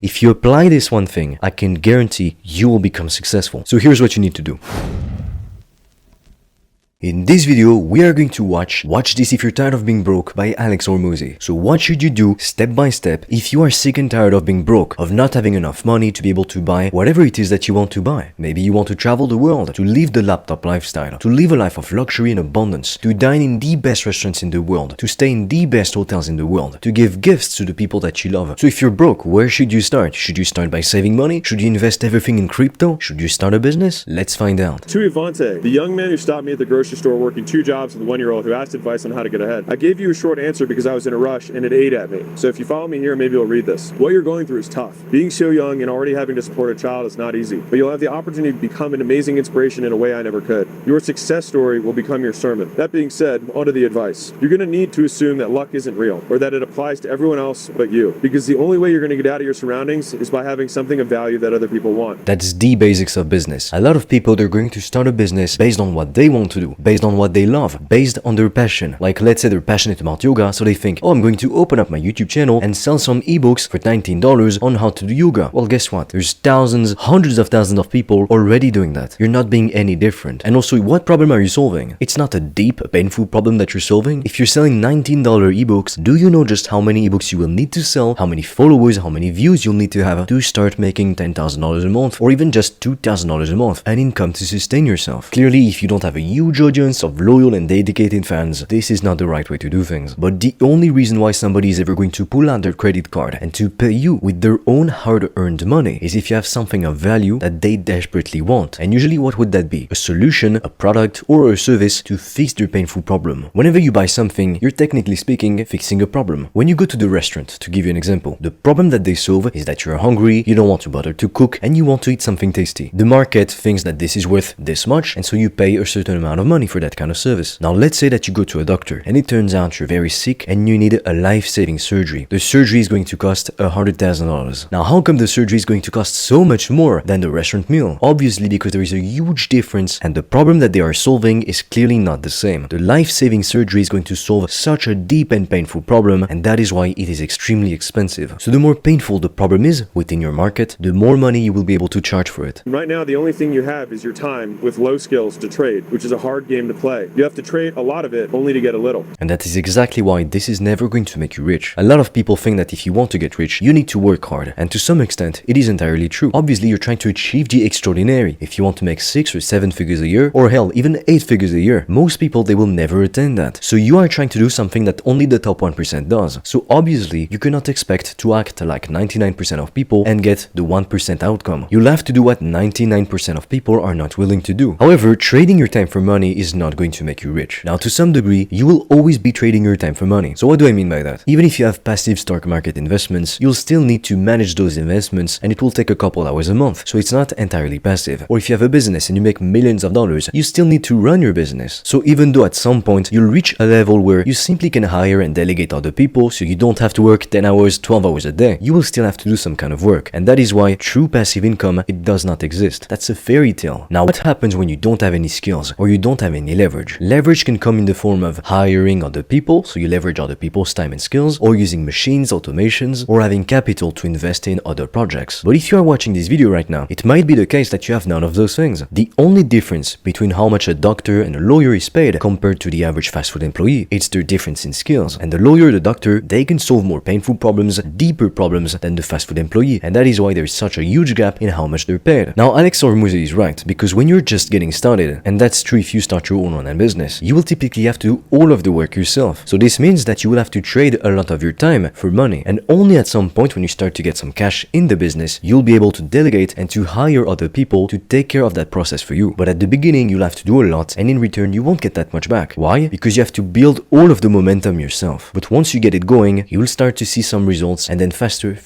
If you apply this one thing, I can guarantee you will become successful. So here's what you need to do. In this video, we are going to watch This If You're Tired of Being Broke by Alex Hormozi. So what should you do step by step if you are sick and tired of being broke, of not having enough money to be able to buy whatever it is that you want to buy? Maybe you want to travel the world, to live the laptop lifestyle, to live a life of luxury and abundance, to dine in the best restaurants in the world, to stay in the best hotels in the world, to give gifts to the people that you love. So if you're broke, where should you start? Should you start by saving money? Should you invest everything in crypto? Should you start a business? Let's find out. To Ivante, the young man who stopped me at the grocery store working 2 jobs with a 1-year-old who asked advice on how to get ahead. I gave you a short answer because I was in a rush and it ate at me. So if you follow me here, maybe you'll read this. What you're going through is tough. Being so young and already having to support a child is not easy, but you'll have the opportunity to become an amazing inspiration in a way I never could. Your success story will become your sermon. That being said, onto the advice. You're going to need to assume that luck isn't real or that it applies to everyone else but you, because the only way you're going to get out of your surroundings is by having something of value that other people want. That's the basics of business. A lot of people, they're going to start a business based on what they want to do, based on what they love, based on their passion. Like let's say they're passionate about yoga, so they think, oh, I'm going to open up my YouTube channel and sell some ebooks for $19 on how to do yoga. Well, guess what? There's thousands, hundreds of thousands of people already doing that. You're not being any different. And also, what problem are you solving? It's not a deep, painful problem that you're solving. If you're selling $19 ebooks, do you know just how many ebooks you will need to sell, how many followers, how many views you'll need to have to start making $10,000 a month, or even just $2,000 a month, an income to sustain yourself? Clearly, if you don't have a huge audience of loyal and dedicated fans, this is not the right way to do things. But the only reason why somebody is ever going to pull out their credit card and to pay you with their own hard-earned money is if you have something of value that they desperately want. And usually what would that be? A solution, a product, or a service to fix their painful problem. Whenever you buy something, you're technically speaking fixing a problem. When you go to the restaurant, to give you an example, the problem that they solve is that you're hungry, you don't want to bother to cook, and you want to eat something tasty. The market thinks that this is worth this much, and so you pay a certain amount of money for that kind of service. Now let's say that you go to a doctor and it turns out you're very sick and you need a life-saving surgery. The surgery is going to cost $100,000. Now how come the surgery is going to cost so much more than the restaurant meal? Obviously because there is a huge difference and the problem that they are solving is clearly not the same. The life-saving surgery is going to solve such a deep and painful problem, and that is why it is extremely expensive. So the more painful the problem is within your market, the more money you will be able to charge for it. Right now, the only thing you have is your time with low skills to trade, which is a hard game to play. You have to trade a lot of it only to get a little. And that is exactly why this is never going to make you rich. A lot of people think that if you want to get rich, you need to work hard. And to some extent, it is entirely true. Obviously, you're trying to achieve the extraordinary. If you want to make 6 or 7 figures a year, or hell, even 8 figures a year, most people, they will never attain that. So you are trying to do something that only the top 1% does. So obviously, you cannot expect to act like 99% of people and get the 1% outcome. You'll have to do what 99% of people are not willing to do. However, trading your time for money is not going to make you rich. Now, to some degree, you will always be trading your time for money. So what do I mean by that? Even if you have passive stock market investments, you'll still need to manage those investments and it will take a couple hours a month. So it's not entirely passive. Or if you have a business and you make millions of dollars, you still need to run your business. So even though at some point you'll reach a level where you simply can hire and delegate other people so you don't have to work 10 hours, 12 hours a day, you will still have to do some kind of work. And that is why true passive income, it does not exist. That's a fairy tale. Now, what happens when you don't have any skills or you don't have any leverage? Leverage can come in the form of hiring other people, so you leverage other people's time and skills, or using machines, automations, or having capital to invest in other projects. But if you are watching this video right now, it might be the case that you have none of those things. The only difference between how much a doctor and a lawyer is paid compared to the average fast food employee, it's their difference in skills. And the lawyer, the doctor, they can solve more painful problems, deeper problems than the fast food employee, and that is why there is such a huge gap in how much they're paid. Now, Alex Hormozi is right, because when you're just getting started, and that's true if you start your own online business, you will typically have to do all of the work yourself. So this means that you will have to trade a lot of your time for money, and only at some point when you start to get some cash in the business, you'll be able to delegate and to hire other people to take care of that process for you. But at the beginning, you'll have to do a lot, and in return, you won't get that much back. Why? Because you have to build all of the momentum yourself. But once you get it going, you'll start to see some results, and then faster,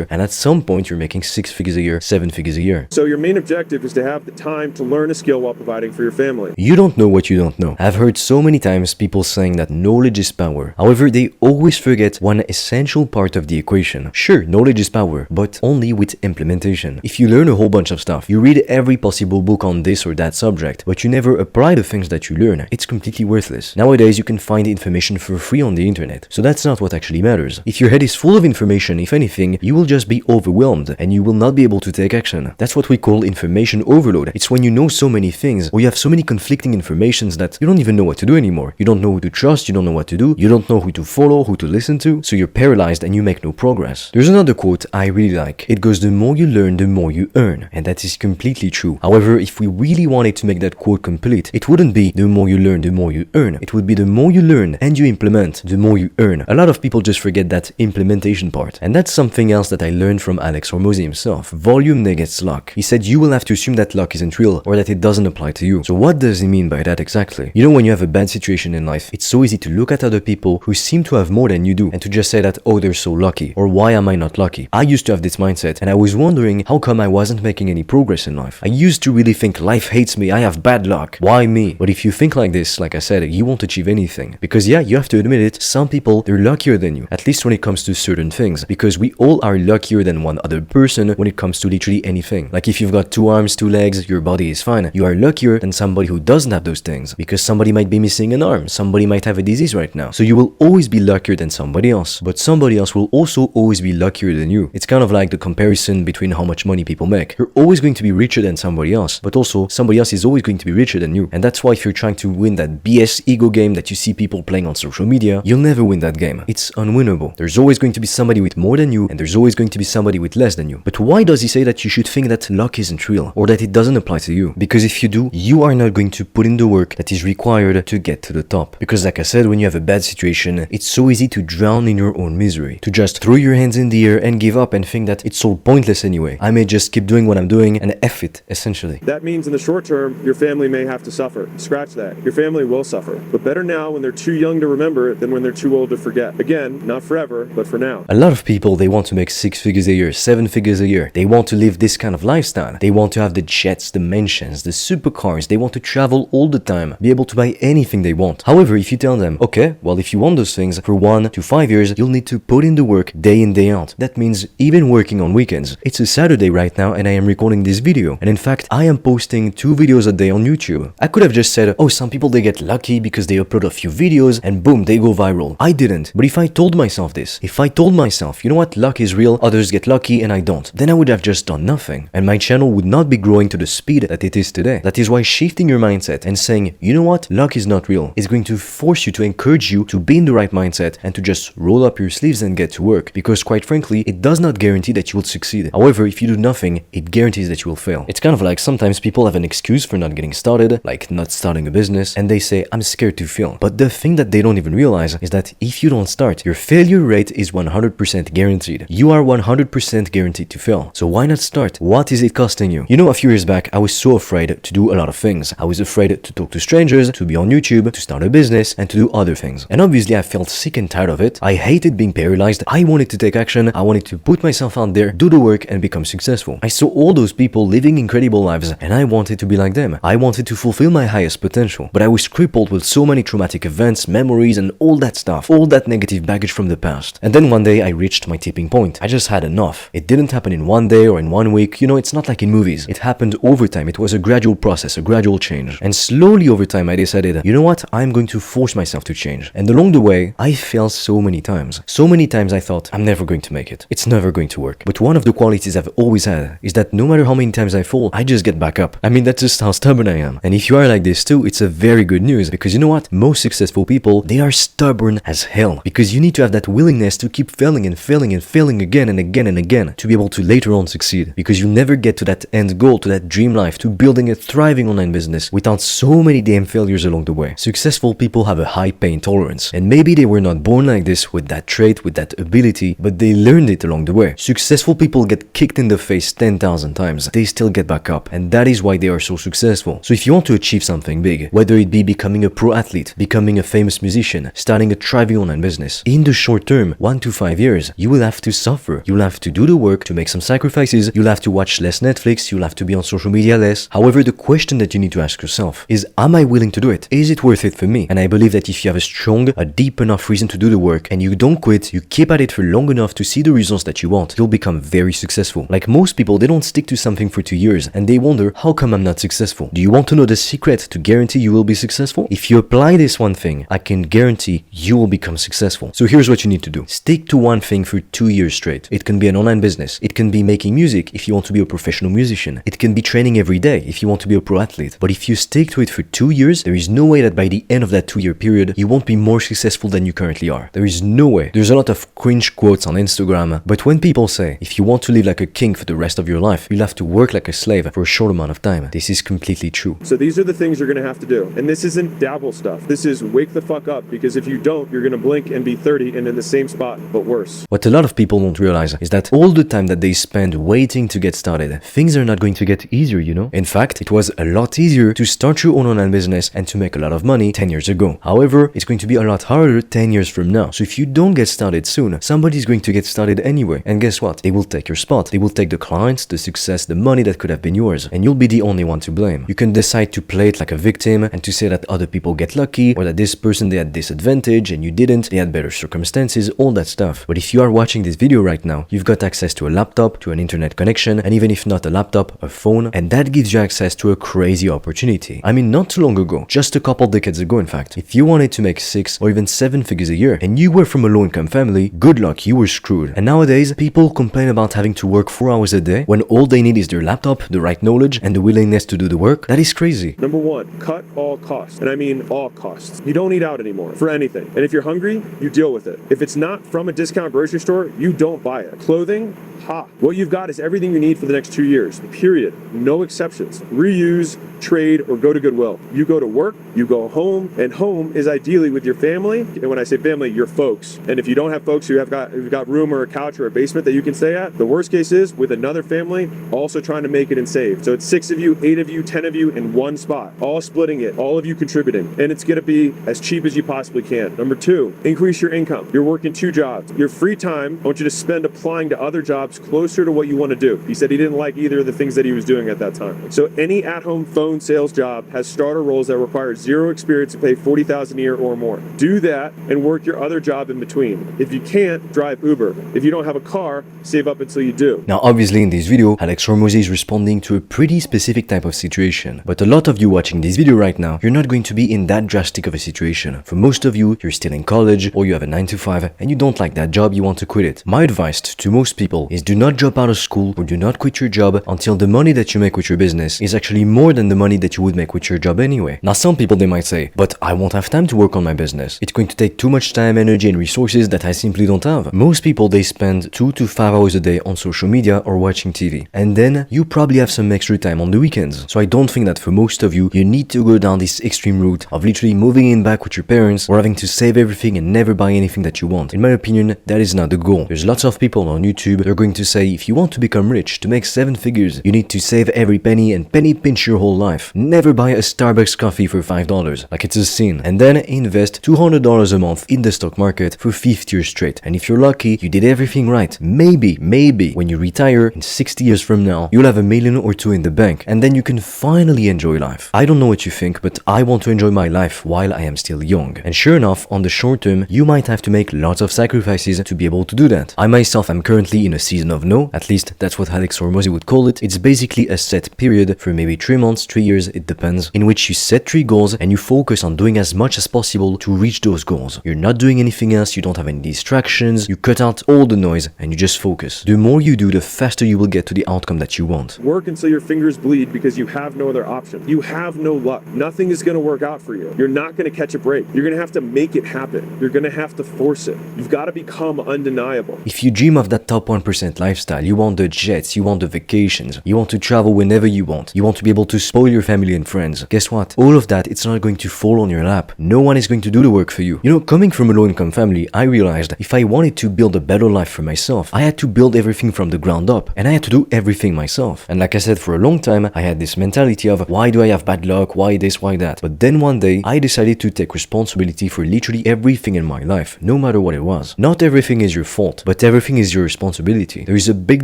and at some point, you're making 6 figures a year, 7 figures a year. So your main objective is to have the time to learn a skill while providing for your family. You don't know what you don't know. I've heard so many times people saying that knowledge is power. However, they always forget one essential part of the equation. Sure, knowledge is power, but only with implementation. If you learn a whole bunch of stuff, you read every possible book on this or that subject, but you never apply the things that you learn, it's completely worthless. Nowadays, you can find information for free on the internet, so that's not what actually matters. If your head is full of information, if anything, you will just be overwhelmed and you will not be able to take action. That's what we call information overload. It's when you know so many things, or you have so many conflicting informations that you don't even know what to do anymore. You don't know who to trust, you don't know what to do, you don't know who to follow, who to listen to, so you're paralyzed and you make no progress. There's another quote I really like. It goes, the more you learn, the more you earn. And that is completely true. However, if we really wanted to make that quote complete, it wouldn't be the more you learn, the more you earn. It would be the more you learn and you implement, the more you earn. A lot of people just forget that implementation part. And that's something else that I learned from Alex Hormozi himself. Volume negate luck. He said you will have to assume that luck isn't real or that it doesn't apply to you. So what does he mean by that exactly? You know, when you have a bad situation in life, it's so easy to look at other people who seem to have more than you do and to just say that, oh, they're so lucky, or why am I not lucky? I used to have this mindset and I was wondering how come I wasn't making any progress in life. I used to really think life hates me, I have bad luck, why me? But if you think like this, like I said, you won't achieve anything. Because yeah, you have to admit it, some people, they're luckier than you, at least when it comes to certain things, because we all are luckier than one other person when it comes to literally anything. Like if you've got 2 arms, 2 legs, your body is fine. You are luckier than somebody who doesn't have those things, because somebody might be missing an arm, somebody might have a disease right now. So you will always be luckier than somebody else, but somebody else will also always be luckier than you. It's kind of like the comparison between how much money people make. You're always going to be richer than somebody else, but also somebody else is always going to be richer than you. And that's why if you're trying to win that BS ego game that you see people playing on social media, you'll never win that game. It's unwinnable. There's always going to be somebody with more than you, and there's always going to be somebody with less than you. But why does he say that you should think that luck isn't real, or that it doesn't apply to you? Because if you do, you are not going to put in the work that is required to get to the top. Because like I said, when you have a bad situation, it's so easy to drown in your own misery, to just throw your hands in the air and give up and think that it's all pointless anyway. I may just keep doing what I'm doing and F it, essentially. That means in the short term, your family may have to suffer. Scratch that. Your family will suffer. But better now when they're too young to remember it than when they're too old to forget. Again, not forever, but for now. A lot of people, they want to make 6 figures a year, 7 figures a year. They want to live this kind of lifestyle. They want to have the jets, the mansions, the supercars. They want to travel all the time, be able to buy anything they want. However, if you tell them, okay, well, if you want those things for 1 to 5 years, you'll need to put in the work day in, day out. That means even working on weekends. It's a Saturday right now and I am recording this video. And in fact, I am posting 2 videos a day on YouTube. I could have just said, oh, some people, they get lucky because they upload a few videos and boom, they go viral. I didn't. But if I told myself this, if I told myself, you know what, luck is real, others get lucky and I don't, then I would have just done nothing. And my channel would not be growing to the speed that it is today. That is why shifting your mindset and saying, you know what, luck is not real, is going to force you to encourage you to be in the right mindset and to just roll up your sleeves and get to work. Because quite frankly, it does not guarantee that you will succeed. However, if you do nothing, it guarantees that you will fail. It's kind of like sometimes people have an excuse for not getting started, like not starting a business, and they say, I'm scared to fail. But the thing that they don't even realize is that if you don't start, your failure rate is 100% guaranteed. You are 100% guaranteed to fail. So why not start? What is it costing you? You know, a few years back, I was so afraid to do a lot of things. I was afraid to talk to strangers, to be on YouTube, to start a business, and to do other things. And obviously, I felt sick and tired of it. I hated being paralyzed. I wanted to take action. I wanted to put myself out there, do the work, and become successful. I saw all those people living incredible lives, and I wanted to be like them. I wanted to fulfill my highest potential. But I was crippled with so many traumatic events, memories, and all that stuff, all that negative baggage from the past. And then one day, I reached my tipping point. I just had enough. It didn't happen in one day or in 1 week. You know, it's not like in movies. It happened over time. It was a gradual process, a gradual change. And slowly over time, I decided, you know what? I'm going to force myself to change. And along the way, I failed so many times. So many times I thought, I'm never going to make it. It's never going to work. But one of the qualities I've always had is that no matter how many times I fall, I just get back up. I mean, that's just how stubborn I am. And if you are like this too, it's a very good news, because you know what? Most successful people, they are stubborn as hell, because you need to have that willingness to keep failing and failing and failing again and again and again to be able to later on succeed, because you never get to that end goal, to that dream life, to building a thriving online business without so many damn failures along the way. Successful people have a high pain tolerance, and maybe they were not born like this with that trait, with that ability, but they learned it along the way. Successful people get kicked in the face 10,000 times. They still get back up, and that is why they are so successful. So if you want to achieve something big, whether it be becoming a pro athlete, becoming a famous musician, starting a thriving online business, in the short term, 1 to 5 years, you will have to suffer. You'll have to do the work, to make some sacrifices, you'll have to watch less Netflix, you'll have to be on social media less. However, the question that you need to ask yourself yourself is, am I willing to do it? Is it worth it for me? And I believe that if you have a strong, a deep enough reason to do the work and you don't quit, you keep at it for long enough to see the results that you want, you'll become very successful. Like most people, they don't stick to something for 2 years and they wonder, how come I'm not successful? Do you want to know the secret to guarantee you will be successful? If you apply this one thing, I can guarantee you will become successful. So here's what you need to do. Stick to one thing for 2 years straight. It can be an online business. It can be making music if you want to be a professional musician. It can be training every day if you want to be a pro athlete. But if you stick to it for 2 years, there is no way that by the end of that 2-year period, you won't be more successful than you currently are. There is no way. There's a lot of cringe quotes on Instagram, but when people say, if you want to live like a king for the rest of your life, you'll have to work like a slave for a short amount of time. This is completely true. So these are the things you're going to have to do. And this isn't dabble stuff. This is wake the fuck up, because if you don't, you're going to blink and be 30 and in the same spot, but worse. What a lot of people don't realize is that all the time that they spend waiting to get started, things are not going to get easier, you know? In fact, it was a lot easier to start your own online business and to make a lot of money 10 years ago. However, it's going to be a lot harder 10 years from now. So if you don't get started soon, somebody's going to get started anyway. And guess what? They will take your spot. They will take the clients, the success, the money that could have been yours. And you'll be the only one to blame. You can decide to play it like a victim and to say that other people get lucky or that this person, they had this advantage and you didn't. They had better circumstances, all that stuff. But if you are watching this video right now, you've got access to a laptop, to an internet connection, and even if not a laptop, a phone, and that gives you access to a crazy opportunity. I mean, not too long ago, just a couple decades ago in fact, if you wanted to make 6 or even 7 figures a year and you were from a low-income family, good luck, you were screwed. And nowadays, people complain about having to work 4 hours a day when all they need is their laptop, the right knowledge, and the willingness to do the work. That is crazy. Number 1, cut all costs. And I mean all costs. You don't eat out anymore for anything. And if you're hungry, you deal with it. If it's not from a discount grocery store, you don't buy it. Clothing, ha. What you've got is everything you need for the next 2 years. Period. No exceptions. Reuse, trade, or go to Goodwill. You go to work, you go home, and home is ideally with your family. And when I say family, your folks. And if you don't have folks who have got room or a couch or a basement that you can stay at, the worst case is with another family also trying to make it and save. So it's 6 of you, 8 of you, 10 of you in one spot, all splitting it, all of you contributing. And it's going to be as cheap as you possibly can. Number 2, increase your income. You're working 2 jobs. Your free time, I want you to spend applying to other jobs closer to what you want to do. He said he didn't like either of the things that he was doing at that time. So any at-home phone sales job has starter roles that require 0 experience to pay $40,000 a year or more. Do that and work your other job in between. If you can't, drive Uber. If you don't have a car, save up until you do. Now, obviously in this video, Alex Hormozy is responding to a pretty specific type of situation. But a lot of you watching this video right now, you're not going to be in that drastic of a situation. For most of you, you're still in college or you have a 9 to 5 and you don't like that job, you want to quit it. My advice to most people is do not drop out of school or do not quit your job until the money that you make with your business is actually more than the money that you would make with your job anyway. Now, some people, they might say, but I won't have time to work on my business. It's going to take too much time, energy, and resources that I simply don't have. Most people, they spend 2 to 5 hours a day on social media or watching TV. And then you probably have some extra time on the weekends. So I don't think that for most of you, you need to go down this extreme route of literally moving in back with your parents or having to save everything and never buy anything that you want. In my opinion, that is not the goal. There's lots of people on YouTube, they're going to say, if you want to become rich, to make 7 figures, you need to save every penny and penny pinch your whole life. Never buy a Starbucks coffee for $5, like it's a sin. And then invest $200 a month in the stock market for 50 years straight. And if you're lucky, you did everything right. Maybe, when you retire in 60 years from now, you'll have $1 million or 2 in the bank. And then you can finally enjoy life. I don't know what you think, but I want to enjoy my life while I am still young. And sure enough, on the short term, you might have to make lots of sacrifices to be able to do that. I myself am currently in a season of no, at least that's what Alex Hormozy would call it. It's basically a set period for maybe 3 months, 3 years, it depends, in which you set 3 goals and you focus on doing as much as possible to reach those goals. You're not doing anything else, you don't have any distractions, you cut out all the noise and you just focus. The more you do, the faster you will get to the outcome that you want. Work until your fingers bleed because you have no other option. You have no luck. Nothing is going to work out for you. You're not going to catch a break. You're going to have to make it happen. You're going to have to force it. You've got to become undeniable. If you dream of that top 1% lifestyle, you want the jets, you want the vacations, you want to travel whenever you want to be able to spoil your family and friends. Guess what? All of that, it's not going to fall on your lap. No one is going to do the work for you. You know, coming from a low-income family, I realized if I wanted to build a better life for myself, I had to build everything from the ground up, and I had to do everything myself. And like I said, for a long time, I had this mentality of, why do I have bad luck? Why this? Why that? But then one day, I decided to take responsibility for literally everything in my life, no matter what it was. Not everything is your fault, but everything is your responsibility. There is a big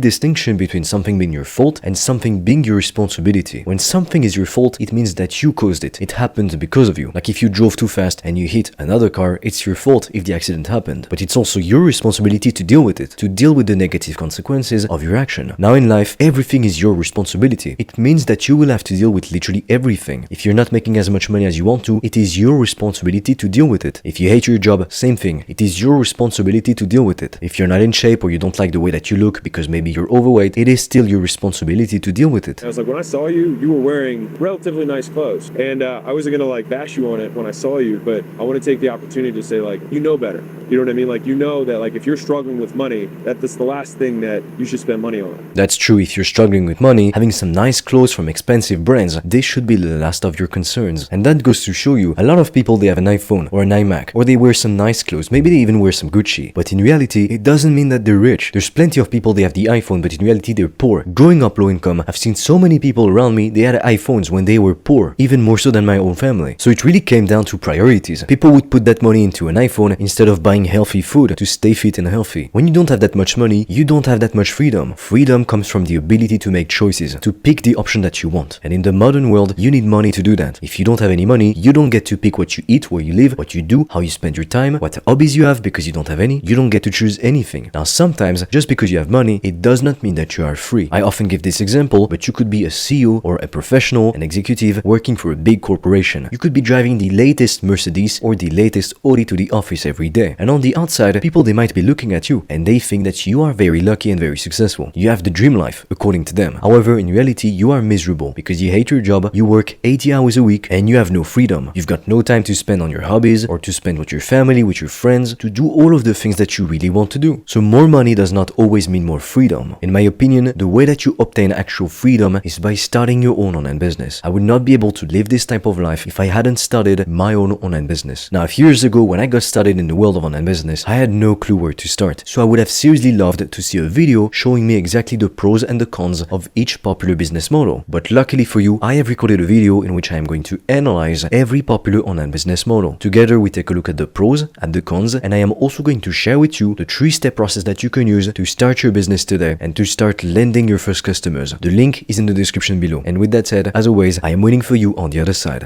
distinction between something being your fault and something being your responsibility. When something is your fault, fault, it means that you caused it. It happened because of you. Like if you drove too fast and you hit another car, it's your fault if the accident happened. But it's also your responsibility to deal with it, to deal with the negative consequences of your action. Now in life, everything is your responsibility. It means that you will have to deal with literally everything. If you're not making as much money as you want to, it is your responsibility to deal with it. If you hate your job, same thing. It is your responsibility to deal with it. If you're not in shape or you don't like the way that you look because maybe you're overweight, it is still your responsibility to deal with it. I was like, when I saw you, you were wearing relatively nice clothes. And I wasn't gonna like bash you on it when I saw you, but I want to take the opportunity to say like, you know better. You know what I mean? Like, you know that like if you're struggling with money, that's the last thing that you should spend money on. That's true. If you're struggling with money, having some nice clothes from expensive brands, this should be the last of your concerns. And that goes to show you, a lot of people, they have an iPhone or an iMac, or they wear some nice clothes, maybe they even wear some Gucci. But in reality, it doesn't mean that they're rich. There's plenty of people, they have the iPhone, but in reality they're poor. Growing up low income, I've seen so many people around me, they had iPhones when they were poor, even more so than my own family. So it really came down to priorities. People would put that money into an iPhone instead of buying healthy food to stay fit and healthy. When you don't have that much money, you don't have that much freedom. Freedom comes from the ability to make choices, to pick the option that you want. And in the modern world, you need money to do that. If you don't have any money, you don't get to pick what you eat, where you live, what you do, how you spend your time, what hobbies you have, because you don't have any. You don't get to choose anything. Now sometimes, just because you have money, it does not mean that you are free. I often give this example, but you could be a CEO or a professional, an executive, working for a big corporation. You could be driving the latest Mercedes or the latest Audi to the office every day. And on the outside, people, they might be looking at you and they think that you are very lucky and very successful. You have the dream life, according to them. However, in reality, you are miserable because you hate your job, you work 80 hours a week, and you have no freedom. You've got no time to spend on your hobbies or to spend with your family, with your friends, to do all of the things that you really want to do. So more money does not always mean more freedom. In my opinion, the way that you obtain actual freedom is by starting your own online business. I would not be able to live this type of life if I hadn't started my own online business. Now, a few years ago, when I got started in the world of online business, I had no clue where to start. So I would have seriously loved to see a video showing me exactly the pros and the cons of each popular business model. But luckily for you, I have recorded a video in which I am going to analyze every popular online business model. Together, we take a look at the pros and the cons, and I am also going to share with you the 3-step process that you can use to start your business today and to start landing your first customers. The link is in the description below. And with that said, as always, I am waiting for you on the other side.